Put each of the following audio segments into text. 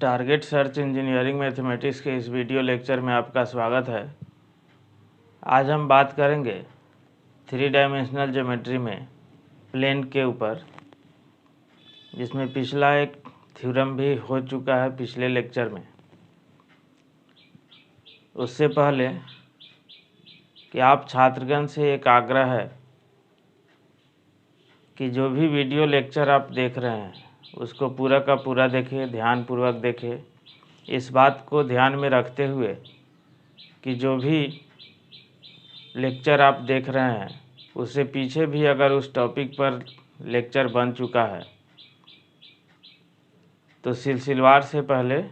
Target search engineering mathematics के इस video lecture में आपका स्वागत है। आज हम बात करेंगे 3 डायमेंशनल ज्योमेट्री में प्लेन के ऊपर, जिसमें पिछला एक थ्योरम भी हो चुका है पिछले लेक्चर में। उससे पहले कि आप छात्रगण से एक आग्रह है कि जो भी वीडियो लेक्चर आप देख रहे हैं उसको पूरा का पूरा देखें, ध्यानपूर्वक देखें। इस बात को ध्यान में रखते हुए कि जो भी लेक्चर आप देख रहे हैं उससे पीछे भी अगर उस टॉपिक पर लेक्चर बन चुका है तो सिलसिलेवार से पहले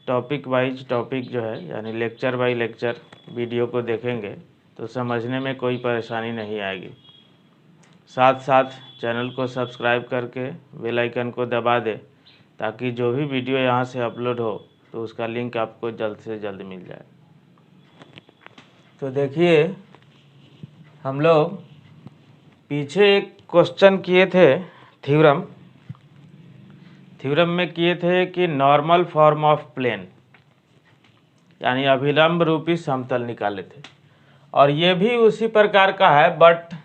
टॉपिक वाइज टॉपिक जो है यानी लेक्चर बाय लेक्चर वीडियो को देखेंगे तो समझने में कोई परेशानी नहीं आएगी। साथ साथ चैनल को सब्सक्राइब करके बेल आइकन को दबा दें ताकि जो भी वीडियो यहाँ से अपलोड हो तो उसका लिंक आपको जल्द से जल्द मिल जाए। तो देखिए, हम लोग पीछे एक क्वेश्चन किए थे थ्योरम में किए थे कि नॉर्मल फॉर्म ऑफ प्लेन यानी अभिलंब रूपी समतल निकाले थे, और ये भी उसी प्रकार का है, बट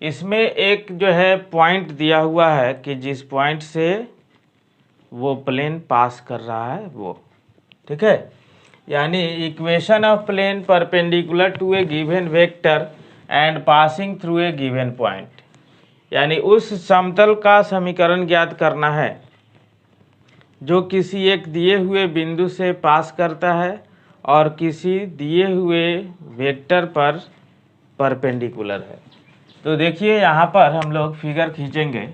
इसमें एक जो है पॉइंट दिया हुआ है कि जिस पॉइंट से वो प्लेन पास कर रहा है वो, ठीक है। यानी equation of plane perpendicular to a given vector and passing through a given point, यानी उस समतल का समीकरण ज्ञात करना है जो किसी एक दिए हुए बिंदु से पास करता है और किसी दिए हुए वेक्टर पर परपेंडिकुलर है। तो देखिए, यहाँ पर हम लोग फिगर खींचेंगे।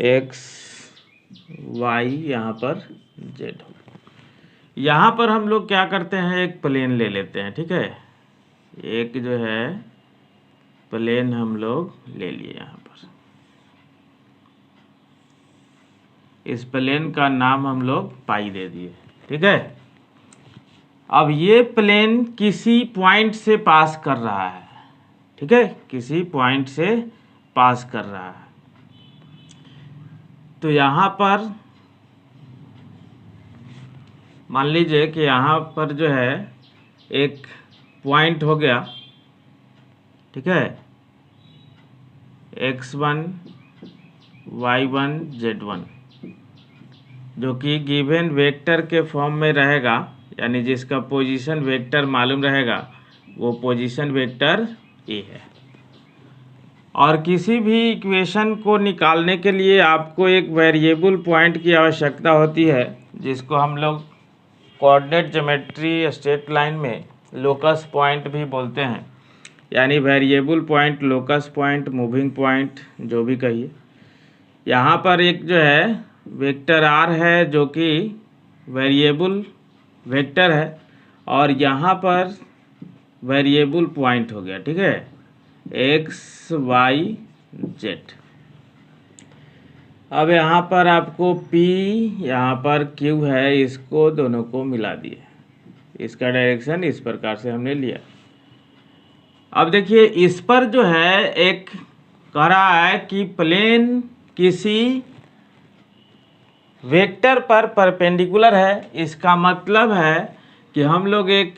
एक्स वाई यहाँ पर जेड हो। यहाँ पर हम लोग क्या करते हैं, एक प्लेन ले लेते हैं, ठीक है। एक जो है प्लेन हम लोग ले लिए यहाँ पर। इस प्लेन का नाम हम लोग पाई दे दिए, ठीक है। अब ये प्लेन किसी पॉइंट से पास कर रहा है, ठीक है, किसी पॉइंट से पास कर रहा है। तो यहाँ पर मान लीजिए कि यहाँ पर जो है एक पॉइंट हो गया, ठीक है, x1 y1 z1, जो कि गिवन वेक्टर के फॉर्म में रहेगा, यानी जिसका पोजीशन वेक्टर मालूम रहेगा वो पोजीशन वेक्टर ए है। और किसी भी इक्वेशन को निकालने के लिए आपको एक वेरिएबल पॉइंट की आवश्यकता होती है, जिसको हम लोग कोऑर्डिनेट ज्योमेट्री स्ट्रेट लाइन में लोकस पॉइंट भी बोलते हैं, यानी variable point, locus point, moving point, जो भी कहिए। यहाँ पर एक जो है वेक्टर आर है जो कि वेरिएबल वेक्टर है, और यहाँ पर वेरिएबल पॉइंट हो गया, ठीक है, एक्स वाई जेड। अब यहाँ पर आपको P, यहाँ पर Q है, इसको दोनों को मिला दिए। इसका डायरेक्शन इस प्रकार से हमने लिया। अब देखिए, इस पर जो है एक कह रहा है कि प्लेन किसी वेक्टर पर परपेंडिकुलर है। इसका मतलब है कि हम लोग एक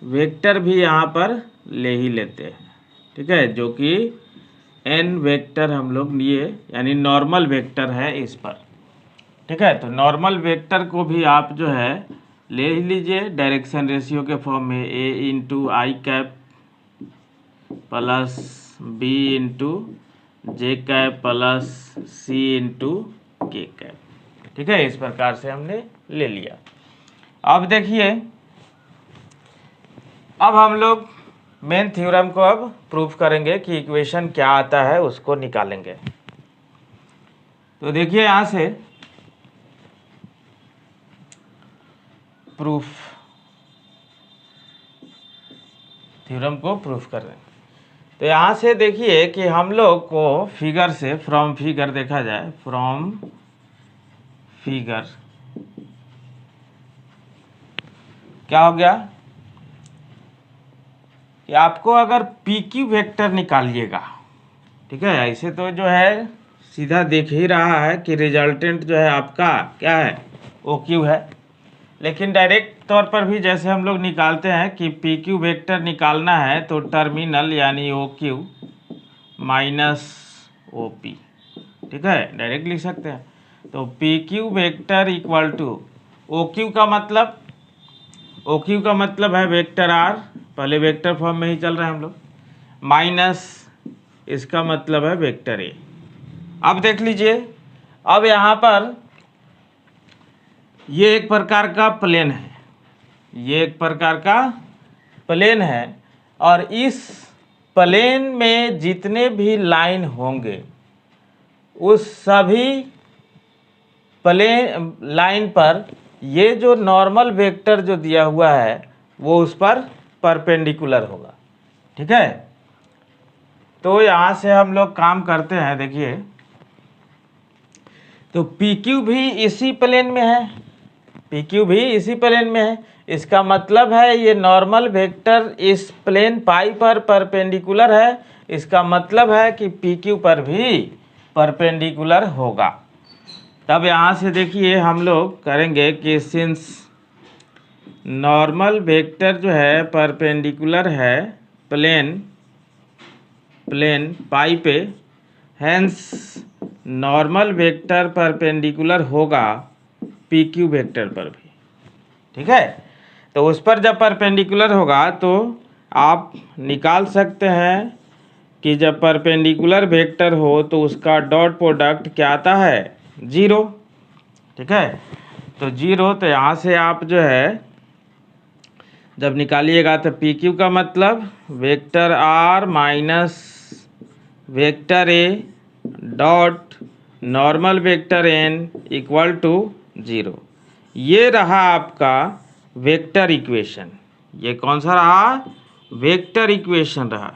वेक्टर भी यहाँ पर ले ही लेते हैं, ठीक है, जो कि n वेक्टर हम लोग लिए, यानी नॉर्मल वेक्टर है इस पर, ठीक है। तो नॉर्मल वेक्टर को भी आप जो है ले ही लीजिए डायरेक्शन रेशियो के फॉर्म में, a into I cap plus b into J cap plus c into के कैप, ठीक है। इस प्रकार से हमने ले लिया। अब देखिए, अब हम लोग मेन थ्योरम को अब प्रूफ करेंगे कि इक्वेशन क्या आता है उसको निकालेंगे। तो देखिए, यहाँ से प्रूफ, थ्योरम को प्रूफ कर रहे हैं। तो यहाँ से देखिए कि हम लोग को फिगर से, फ्रॉम फिगर देखा जाए, फ्रॉम फिगर क्या हो गया, कि आपको अगर पी क्यू वेक्टर निकालिएगा, ठीक है, ऐसे तो जो है सीधा देख ही रहा है कि रिजल्टेंट जो है आपका क्या है, ओ क्यू है, लेकिन डायरेक्ट तौर पर भी जैसे हम लोग निकालते हैं कि पी क्यू वेक्टर निकालना है तो टर्मिनल यानी O Q minus O P, ठीक है, डायरेक्ट लिख सकते हैं। तो P Q vector equal to O Q का मतलब, ओ क्यू का मतलब है वेक्टर आर, पहले वेक्टर फॉर्म में ही चल रहे हैं हम लोग, माइनस इसका मतलब है वेक्टर ए। अब देख लीजिए, अब यहाँ पर ये एक प्रकार का प्लेन है, ये एक प्रकार का प्लेन है, और इस प्लेन में जितने भी लाइन होंगे उस सभी प्लेन लाइन पर ये जो नॉर्मल वेक्टर जो दिया हुआ है वो उस पर परपेंडिकुलर होगा, ठीक है। तो यहाँ से हम लोग काम करते हैं, देखिए, तो पी क्यू भी इसी प्लेन में है, पी क्यू भी इसी प्लेन में है, इसका मतलब है ये नॉर्मल वेक्टर इस प्लेन पाई पर परपेंडिकुलर है, इसका मतलब है कि पी क्यू पर भी परपेंडिकुलर होगा। तब यहाँ से देखिए हम लोग करेंगे कि सिंस नॉर्मल वेक्टर जो है परपेंडिकुलर है प्लेन पाई पे, हेंस नॉर्मल वेक्टर परपेंडिकुलर होगा पी क्यू वेक्टर पर भी, ठीक है। तो उस पर जब परपेंडिकुलर होगा तो आप निकाल सकते हैं कि जब परपेंडिकुलर वेक्टर हो तो उसका डॉट प्रोडक्ट क्या आता है, 0, ठीक है। तो 0, तो यहाँ से आप जो है जब निकालिएगा तो पी क्यू का मतलब vector R minus vector A dot normal vector N equal to 0। ये रहा आपका वेक्टर इक्वेशन, ये कौन सा रहा, वेक्टर इक्वेशन रहा।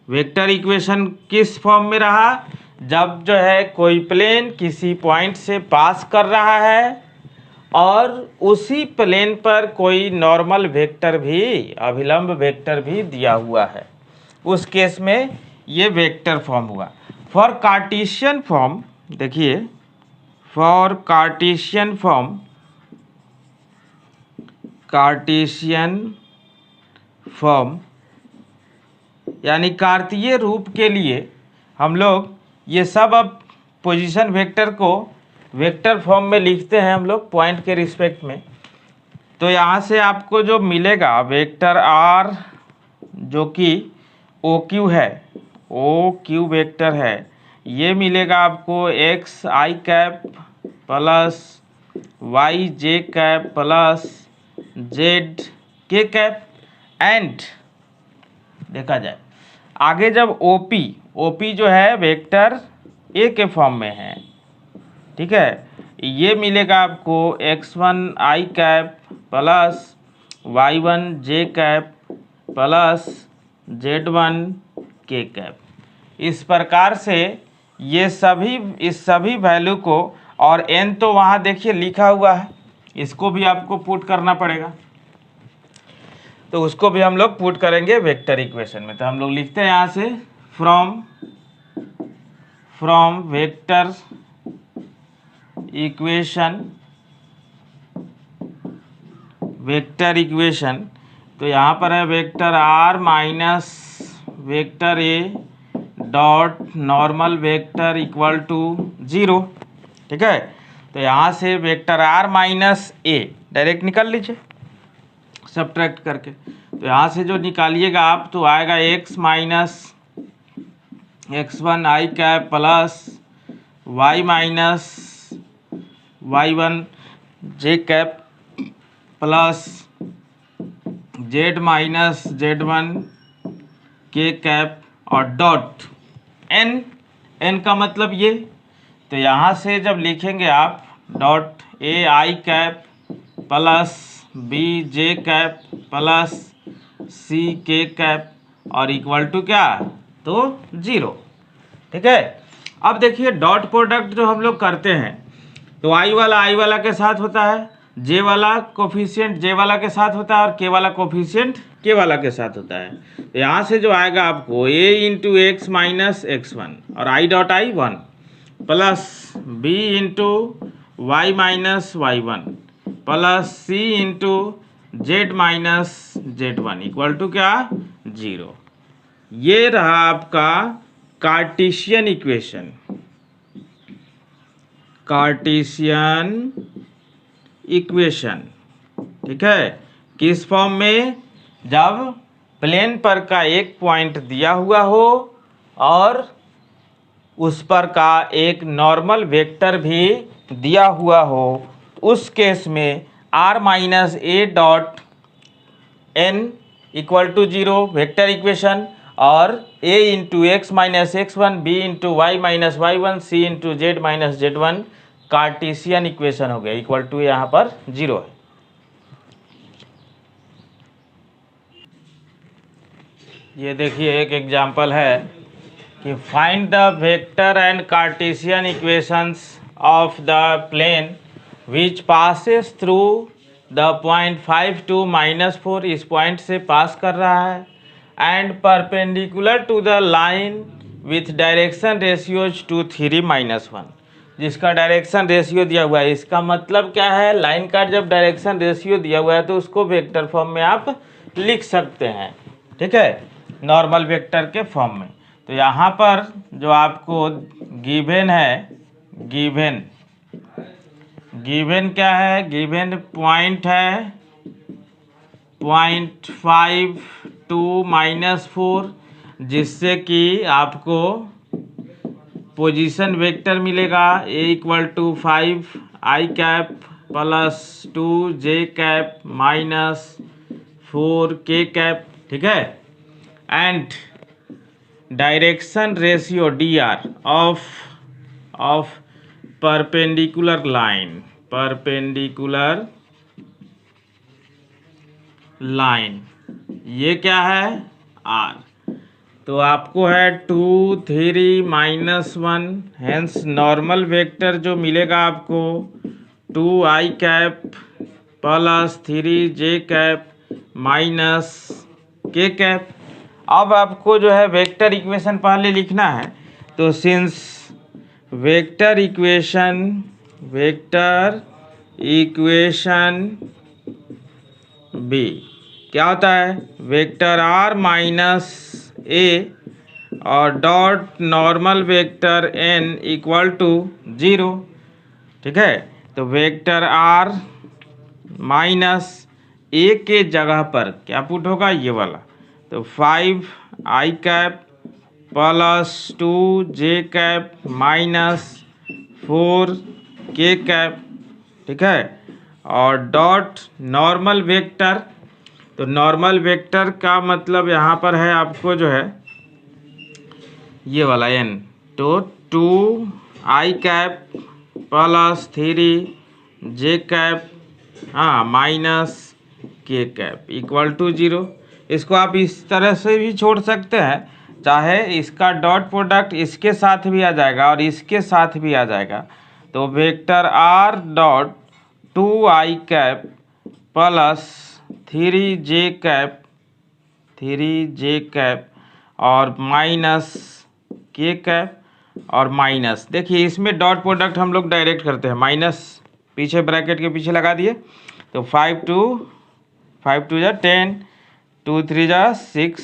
वेक्टर इक्वेशन किस फॉर्म में रहा, जब जो है कोई प्लेन किसी पॉइंट से पास कर रहा है और उसी प्लेन पर कोई नॉर्मल वेक्टर भी, अभिलंब वेक्टर भी दिया हुआ है, उस केस में ये वेक्टर फॉर्म हुआ। फॉर कार्टेशियन फॉर्म, देखिए, for Cartesian form, Cartesian form यानी कार्तीय रूप के लिए हम लोग ये सब अब पोजीशन वेक्टर को वेक्टर फॉर्म में लिखते हैं हम लोग पॉइंट के रिस्पेक्ट में। तो यहाँ से आपको जो मिलेगा वेक्टर आर जो कि ओ क्यू है, ओ क्यू वेक्टर है, ये मिलेगा आपको एक्स आई कैप प्लस वाई जे कैप प्लस जेड के कैप, एंड देखा जाए आगे जब ओपी जो है वेक्टर ए के फॉर्म में है, ठीक है, ये मिलेगा आपको x1 i cap plus y1 j cap plus z1 k cap. इस प्रकार से ये सभी, इस सभी वैल्यू को, और n तो वहाँ देखिए लिखा हुआ है, इसको भी आपको पुट करना पड़ेगा, तो उसको भी हम लोग पुट करेंगे वेक्टर इक्वेशन में। तो हम लोग लिखते हैं यहाँ से फ्रॉम वेक्टर इक्वेशन, तो यहाँ पर है vector R minus vector A dot normal vector equal to 0, ठीक है। तो यहाँ से vector R minus A direct निकाल लीजिए सब्ट्रैक्ट करके। तो यहाँ से जो निकालिएगा आप तो आएगा x minus x1 i cap plus y minus y1 j cap plus z minus z1 k cap और डॉट n का मतलब ये। तो यहाँ से जब लिखेंगे आप dot a i cap plus b j cap plus c k cap और इक्वल टू क्या, तो 0, ठीक है। अब देखिए डॉट प्रोडक्ट जो हम लोग करते हैं तो आई वाला के साथ होता है, जे वाला कोफिशिएंट जे वाला के साथ होता है और के वाला कोफिशिएंट के वाला के साथ होता है। तो यहाँ से जो आएगा आपको a into x minus x one और i dot i one plus b into Y minus Y one plus c into Z minus Z one equal to क्या 0। ये रहा आपका कार्टेशियन इक्वेशन। कार्टेशियन इक्वेशन, ठीक है, किस फॉर्म में? जब प्लेन पर का एक पॉइंट दिया हुआ हो और उस पर का एक नॉर्मल वेक्टर भी दिया हुआ हो, उस केस में r minus A dot n equal to 0 vector equation और a into x minus x one B into Y minus Y one C into Z minus Z one Cartesian equation हो गया equal to यहाँ पर 0 है। ये देखिए एक example है कि find the vector and Cartesian equations of the plane which passes through the point 5 two -4, इस पॉइंट से पास कर रहा है, and perpendicular to the line with direction ratios 2 3 -1, जिसका डायरेक्शन रेशियो दिया हुआ है। इसका मतलब क्या है? लाइन का जब डायरेक्शन रेशियो दिया हुआ है तो उसको वेक्टर फॉर्म में आप लिख सकते हैं, ठीक है, नॉर्मल वेक्टर के फॉर्म में। तो यहाँ पर जो आपको गिवन है, गिवन क्या है? गिवन पॉइंट है 0.5 टू -4, जिससे कि आपको पोजीशन वेक्टर मिलेगा a equal to 5 I cap plus 2 J cap minus 4 K cap, ठीक है, and direction ratio dr of perpendicular line, ये क्या है? r। तो आपको है 2 3 -1, हेंस नॉर्मल वेक्टर जो मिलेगा आपको 2 आई कैप प्लस 3 जे कैप माइनस के कैप। अब आपको जो है वेक्टर इक्वेशन पहले लिखना है। तो सिंस वेक्टर इक्वेशन बी क्या होता है? वेक्टर r माइनस a और dot normal vector n equal to 0, ठीक है। तो वेक्टर r माइनस a के जगह पर क्या पुट होगा? ये वाला। तो 5 I cap plus 2 J cap minus 4 K cap, ठीक है, और डॉट नॉर्मल वेक्टर। तो नॉर्मल वेक्टर का मतलब यहाँ पर है आपको जो है ये वाला n, तो 2 आई कैप प्लस 3 जे कैप माइनस के कैप इक्वल टू 0। इसको आप इस तरह से भी छोड़ सकते हैं, चाहे इसका डॉट प्रोडक्ट इसके साथ भी आ जाएगा और इसके साथ भी आ जाएगा। तो वेक्टर r डॉट 2 आई कैप प्लस 3 जे कैप और माइनस के कैप और माइनस, देखिए इसमें डॉट प्रोडक्ट हम लोग डायरेक्ट करते हैं, माइनस पीछे ब्रैकेट के पीछे लगा दिए। तो 5 2 जा 10, 2 3 जा 6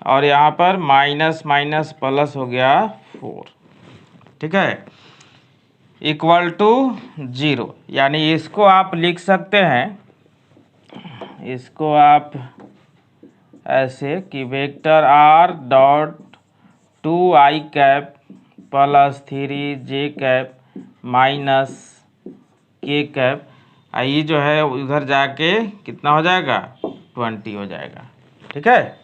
और यहाँ पर माइनस माइनस प्लस हो गया 4, ठीक है, इक्वल टू 0। यानी इसको आप लिख सकते हैं, इसको आप ऐसे कि वेक्टर r डॉट 2 आई कैप प्लस 3 जे कैप माइनस के कैप, ये जो है उधर जाके कितना हो जाएगा? 20 हो जाएगा, ठीक है।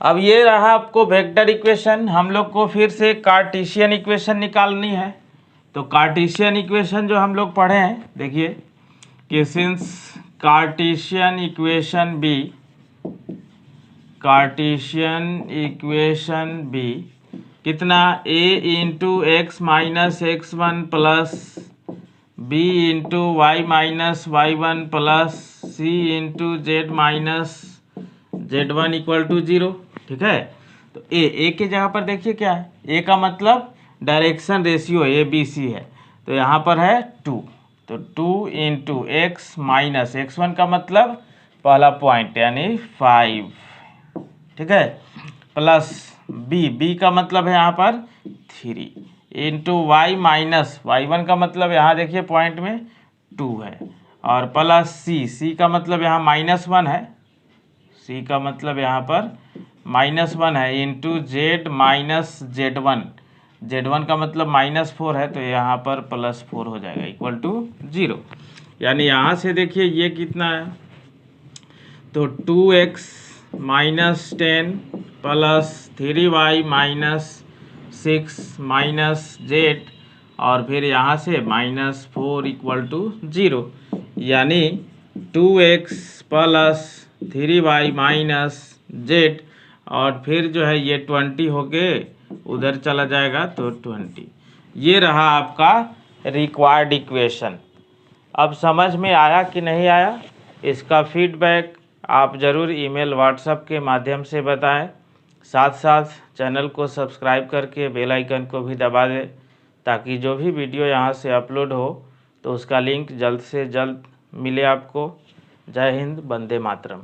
अब ये रहा आपको वेक्टर इक्वेशन। हम लोग को फिर से कार्टेशियन इक्वेशन निकालनी है। तो कार्टेशियन इक्वेशन जो हम लोग पढ़े हैं, देखिए कि सिंस कार्टेशियन इक्वेशन बी कितना? a into x minus x one plus B into Y minus Y one plus C into Z minus Z one equal to 0। ठीक है, तो ए की जगह पर देखिए क्या है, ए का मतलब direction ratio A B C है, तो यहाँ पर है 2, तो 2 into x minus x one का मतलब पहला पॉइंट यानी 5, ठीक है, प्लस बी का मतलब है यहाँ पर 3 into Y minus Y one का मतलब यहाँ देखिए पॉइंट में 2 है, और प्लस सी का मतलब यहाँ -1 है, सी का मतलब यहाँ पर -1 है, into Z minus Z one का मतलब -4 है, तो यहाँ पर +4 हो जाएगा इक्वल टू 0। यानी यहाँ से देखिए ये कितना है, तो 2x minus 10 plus 3y minus 6 minus Z, और फिर यहाँ से -4 इक्वल टू 0, यानी 2x plus 3y minus Z, और फिर जो है ये 20 होके उधर चला जाएगा तो 20। ये रहा आपका रिक्वायर्ड इक्वेशन। अब समझ में आया कि नहीं आया, इसका फीडबैक आप ज़रूर ईमेल व्हाट्सएप के माध्यम से बताएं। साथ साथ चैनल को सब्सक्राइब करके बेल आइकन को भी दबा दें, ताकि जो भी वीडियो यहाँ से अपलोड हो तो उसका लिंक जल्द से जल्द मिले आपको। जय हिंद, वंदे मातरम।